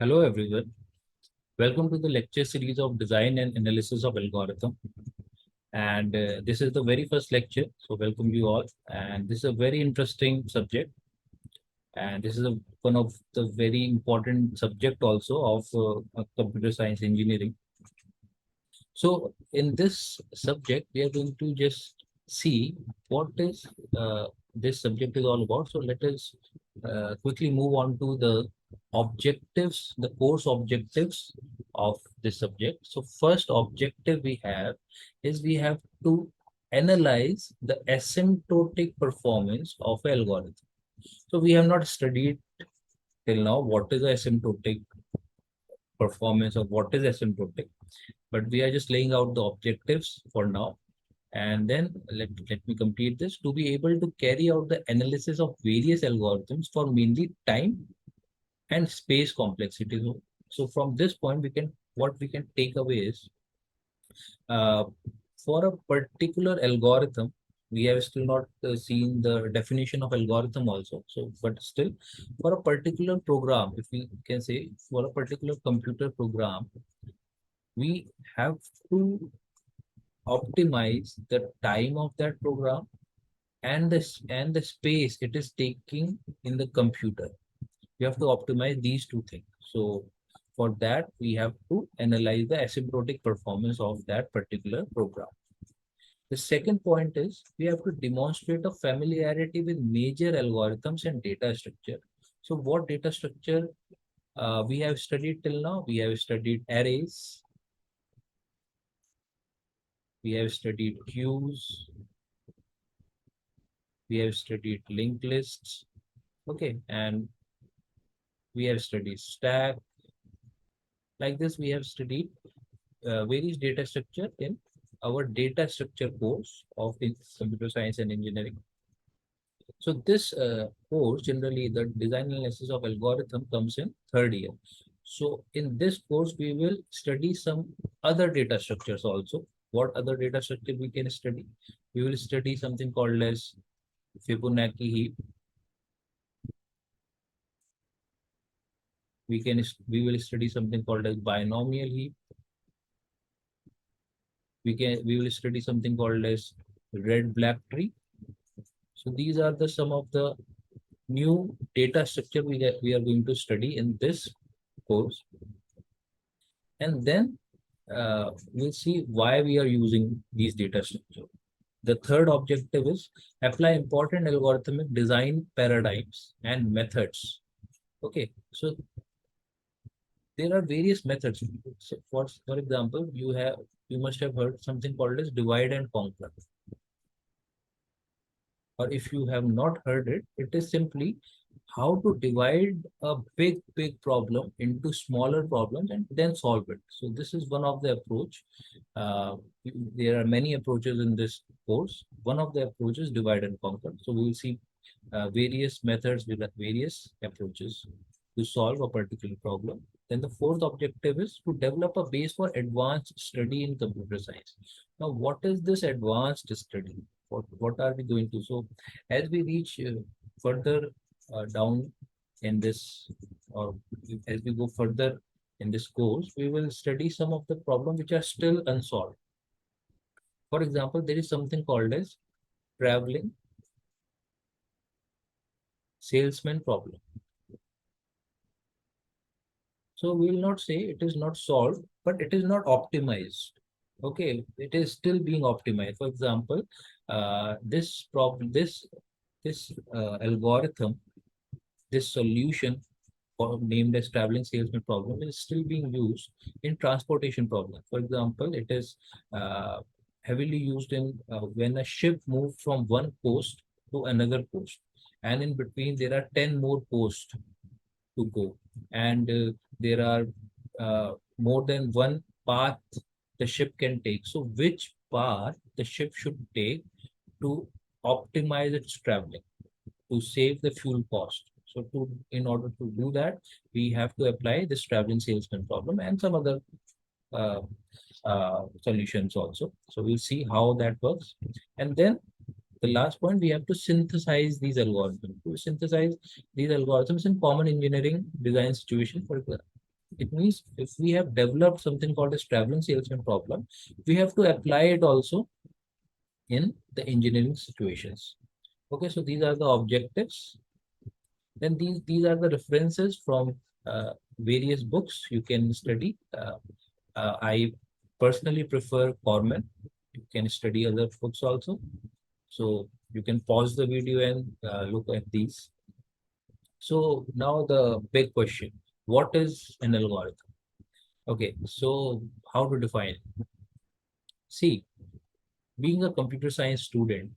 Hello everyone. Welcome to the lecture series of Design and Analysis of Algorithm. And this is the very first lecture. So welcome you all. And this is a very interesting subject. And this is one of the very important subject also of computer science engineering. So in this subject, we are going to just see what is this subject is all about. So let us quickly move on to the objectives, the course objectives of this subject. So first objective we have is we have to analyze the asymptotic performance of an algorithm. So we have not studied till now what is asymptotic performance or what is asymptotic, but we are just laying out the objectives for now. And then let me complete this to be able to carry out the analysis of various algorithms for mainly time and space complexity. So from this point, what we can take away is uh, for a particular algorithm, we have still not seen the definition of algorithm also. So, but still, for a particular program, if we can say for a particular computer program, we have to optimize the time of that program and the space it is taking in the computer. We have to optimize these two things. So for that, we have to analyze the asymptotic performance of that particular program. The second point is we have to demonstrate a familiarity with major algorithms and data structure. So what data structure we have studied till now? We have studied arrays, we have studied queues, we have studied linked lists, okay, and we have studied stack. Like this, we have studied various data structure in our data structure course of computer science and engineering. So this course, generally the design analysis of algorithm comes in third year. So in this course, we will study some other data structures also. What other data structure we can study? We will study something called as Fibonacci heap. We will study something called as binomial heap. We will study something called as red black tree. So these are the some of the new data structure we are going to study in this course. And then we'll see why we are using these data structure. The third objective is apply important algorithmic design paradigms and methods. Okay, so there are various methods. So for example, you must have heard something called as divide and conquer. Or if you have not heard it, it is simply how to divide a big problem into smaller problems and then solve it. So this is one of the approach. Uh, there are many approaches in this course. One of the approaches divide and conquer. So we will see various methods with various approaches to solve a particular problem. Then the fourth objective is to develop a base for advanced study in computer science. Now, what is this advanced study? What are we going to? So as we reach further down in this, or as we go further in this course, we will study some of the problems which are still unsolved. For example, there is something called as traveling salesman problem. So we will not say it is not solved, but it is not optimized. Okay, it is still being optimized. For example, this problem, this algorithm, this solution named as traveling salesman problem is still being used in transportation problems. For example, it is uh, heavily used in when a ship moves from one coast to another coast, and in between there are 10 more coasts to go, and there are more than one path the ship can take. So which path the ship should take to optimize its traveling, to save the fuel cost. So in order to do that, we have to apply this traveling salesman problem and some other uh, solutions also. So we'll see how that works. And then the last point, we have to synthesize these algorithms. To synthesize these algorithms in common engineering design situation, for example. It means if we have developed something called as traveling salesman problem, we have to apply it also in the engineering situations. Okay, so these are the objectives. Then these are the references from various books you can study. I personally prefer Corman. You can study other books also. So you can pause the video and look at these. So now the big question: what is an algorithm? Okay, so how to define it? See, being a computer science student,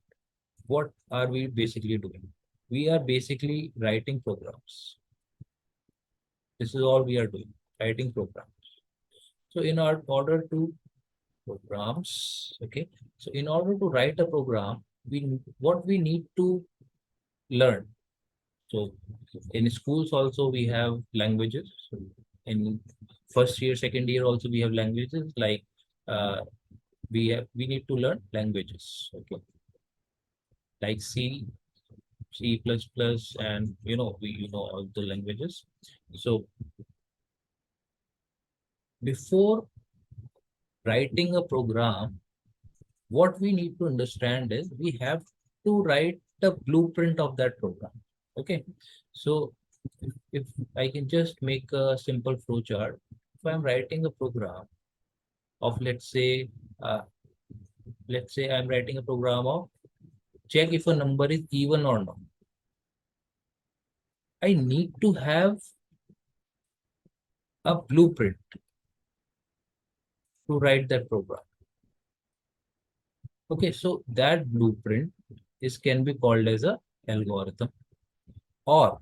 what are we basically doing? We are basically writing programs. This is all we are doing, writing programs. So in our order to programs, okay. So in order to write a program, what we need to learn. So in schools also we have languages. So in first year, second year also we have languages like uh, we need to learn languages. Okay, like C, C++, and all the languages. So before writing a program, what we need to understand is we have to write the blueprint of that program. Okay, so if I can just make a simple flow chart, if I'm writing a program of uh, let's say I'm writing a program of check if a number is even or not. I need to have a blueprint to write that program. Okay, so that blueprint is can be called as a algorithm, or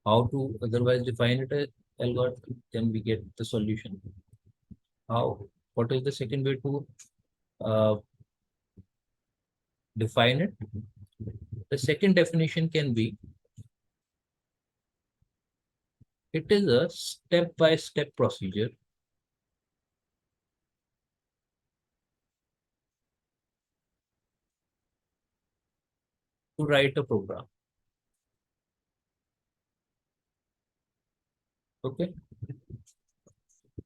how to otherwise define it as algorithm, then we get the solution. How? What is the second way to uh, define it? The second definition can be it is a step-by-step procedure to write a program. Okay,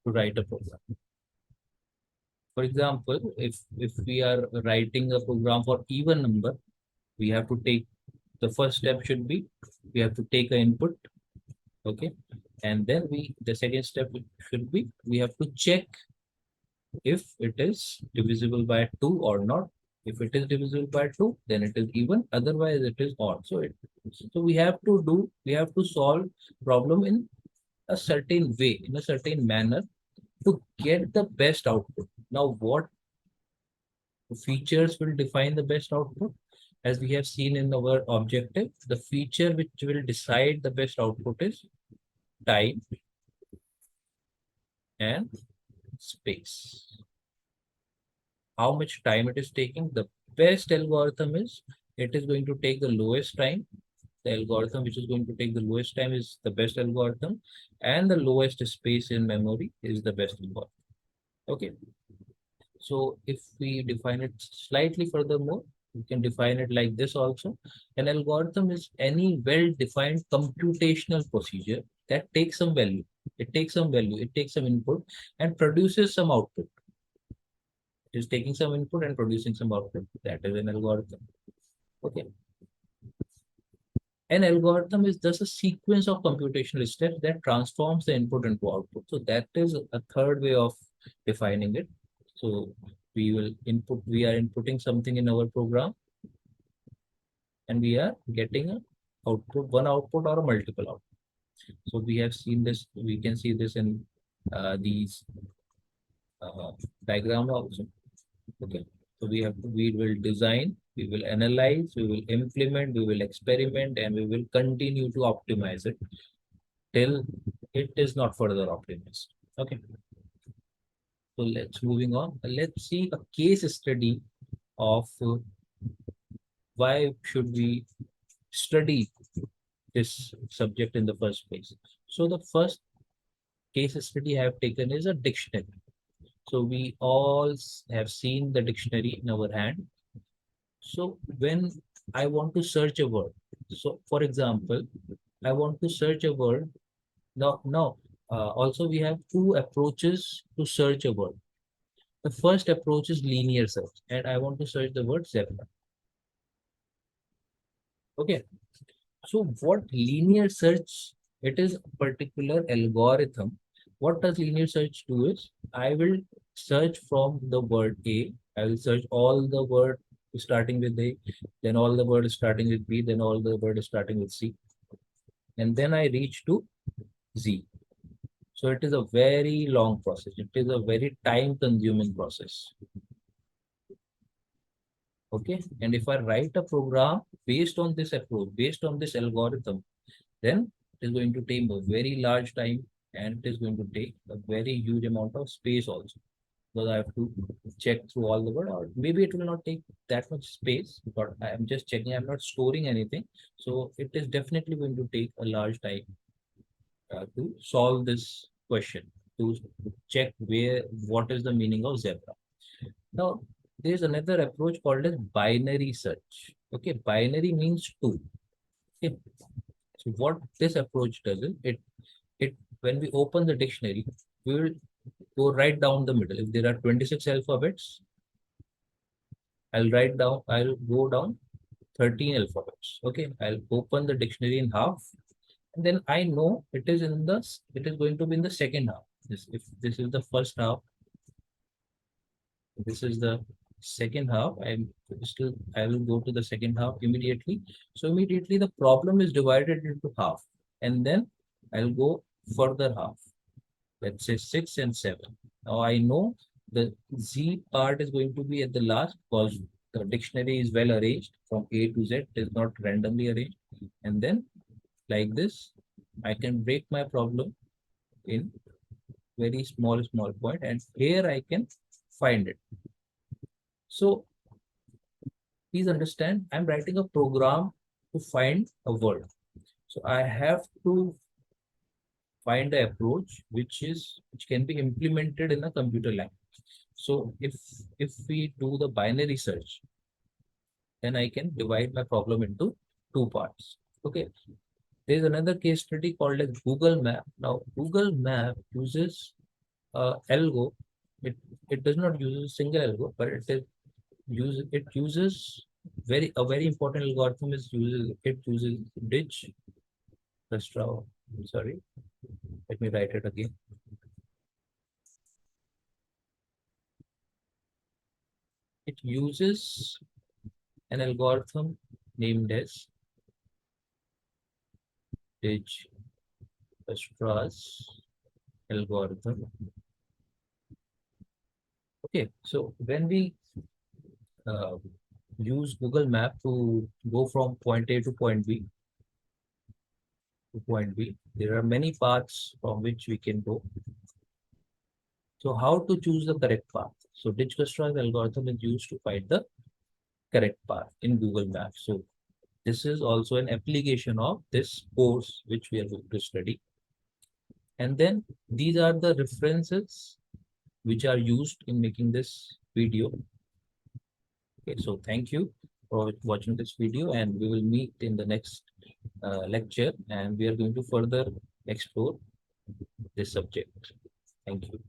to write a program. For example, if we are writing a program for even number, we have to take the first step should be we have to take an input. Okay, and then the second step should be we have to check if it is divisible by 2 or not. If it is divisible by 2, then it is even, otherwise it is odd. So we have to solve problem in a certain way, in a certain manner, to get the best output. Now what features will define the best output? As we have seen in our objective, the feature which will decide the best output is time and space. How much time it is taking? The best algorithm is it is going to take the lowest time. The algorithm which is going to take the lowest time is the best algorithm, and the lowest space in memory is the best algorithm. Okay. So if we define it slightly furthermore, we can define it like this also. An algorithm is any well-defined computational procedure that takes some value. It takes some input and produces some output. It is taking some input and producing some output. That is an algorithm. Okay. An algorithm is just a sequence of computational steps that transforms the input into output. So that is a third way of defining it. So we are inputting something in our program, and we are getting a output, one output or a multiple output. So we have seen this, we can see this in these uh, diagram also. Okay. So we will design, we will analyze, we will implement, we will experiment, and we will continue to optimize it till it is not further optimized. Okay. So let's moving on. Let's see a case study of why should we study this subject in the first place. So the first case study I have taken is a dictionary. So we all have seen the dictionary in our hand. So when I want to search a word, so for example, I want to search a word. Now, Also, we have two approaches to search a word. The first approach is linear search, and I want to search the word zebra. Okay. So what linear search, it is a particular algorithm. What does linear search do is, I will search from the word A. I will search all the word starting with A, then all the word starting with B, then all the word starting with C, and then I reach to Z. So it is a very long process. It is a very time consuming process. Okay. And if I write a program based on this approach, based on this algorithm, then it is going to take a very large time, and it is going to take a very huge amount of space also, because I have to check through all the word, or maybe it will not take that much space, but I am just checking, I'm not storing anything. So it is definitely going to take a large time to solve this question, to check what is the meaning of zebra. Now, there is another approach called as binary search. Okay, binary means two. Okay. So what this approach does is, it when we open the dictionary, we will go right down the middle. If there are 26 alphabets, I'll go down 13 alphabets. Okay, I'll open the dictionary in half, and then I know it is going to be in the second half. If this is the first half, this is the second half. I will go to the second half immediately. So immediately the problem is divided into half, and then I'll go further half. Let's say 6 and 7. Now I know the Z part is going to be at the last, because the dictionary is well arranged from A to Z, it is not randomly arranged. And then, like this, I can break my problem in very small point, and here I can find it. So please understand, I'm writing a program to find a word. So I have to find an approach which can be implemented in a computer language. So if we do the binary search, then I can divide my problem into two parts. Okay. There's another case study called as Google Map. Now, Google Map uses algo. It it does not use a single algo, but it uses a very important algorithm is uses it uses ditch cluster. Sorry, let me write it again. It uses an algorithm named as ditch clusters algorithm. Okay, so when we uh, use Google Map to go from point A to point B, there are many paths from which we can go. So how to choose the correct path? So ditch clusters algorithm is used to find the correct path in Google Maps. So this is also an application of this course which we are going to study. And then these are the references which are used in making this video. Okay, so thank you for watching this video, and we will meet in the next lecture, and we are going to further explore this subject. Thank you.